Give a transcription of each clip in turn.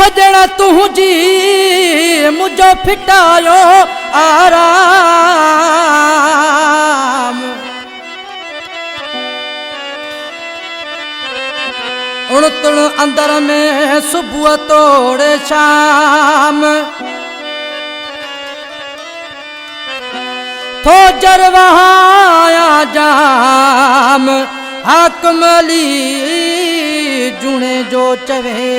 सजना तुझी मुझो फिटायो आराम उड़तण अंदर में सुबह तोड़े शाम थो जरवाया जाम हाकमली जुणे जो चवे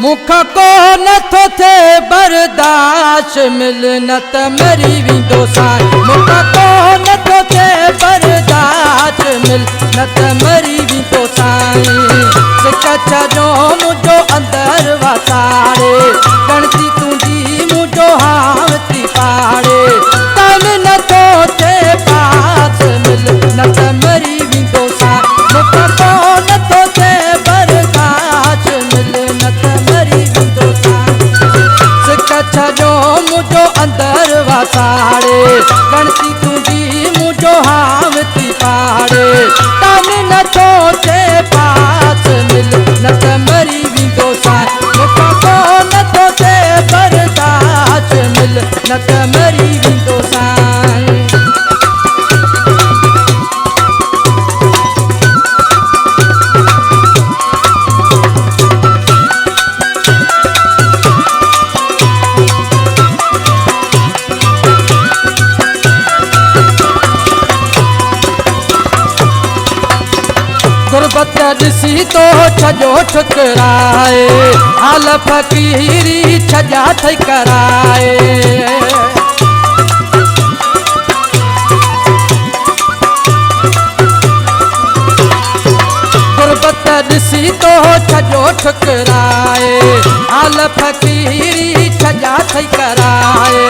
मुख को नथो थे बर्दाश्त मिल न त मरी विंदो साईं मुख को नथो थे बर्दाश्त मिल न त मरी विंदो साईं सिकच जो मुझो अंदर वसाड़े गणती तुझी मुझो हावती पाड़े तन नथो थे पास मिल न त मरी विंदो साईं मुख को नथो थे बर्दाश्त मिल न त जो मुझो अंदर वसाड़े गणती तुझी मुझो हावती पाड़े तन नथो थे पास मिल न त मरी विंदो साईं मुख को नथो थे बर्दाश्त मिल न त मरी विंदो साईं गुरबत ॾिसी तो छजो ठुकराए हाल फ़कीरी छजा थई कराए गुरबत ॾिसी तो छजो ठुकराए हाल फ़कीरी छजा थई कराए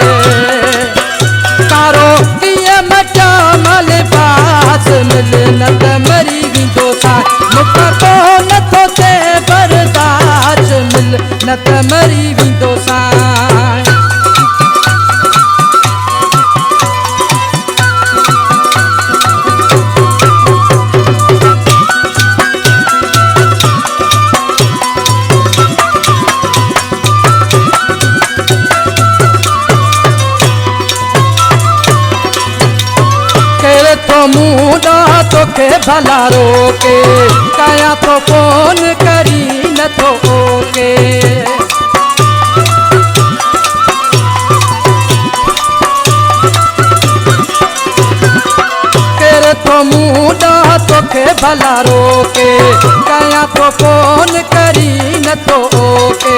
तारो कीअं मचा मल पास मिल न त मरी विंदो साईं मुख को नथो थे बर्दाश्त मिल न त मरी विंदो साईं मुंडा तोखे भला रोके कया तो फोन करी नथो ओके केर तो मुंडा तोखे भला रोके कया तो फोन करी नथो ओके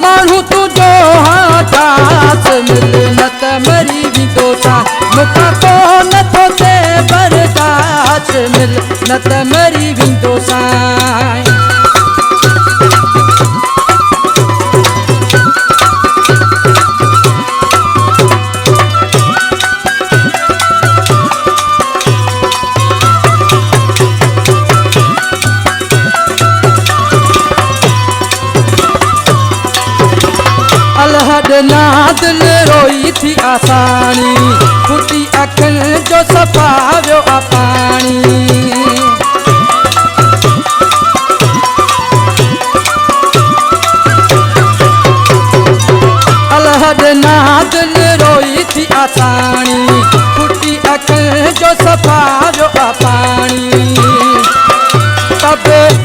माण्हू तुझो हाथ मिल न त मरी विंदो साईं मुख को नथो थे बर्दाश्त मिल न त मरी विंदो साईं अलहद ना दिल रोई थी आसानी फुटी अखन जो सफा वियो आ पानी अलहद ना दिल रोई थी आसानी फुटी अखन जो सफा वियो आ पानी तब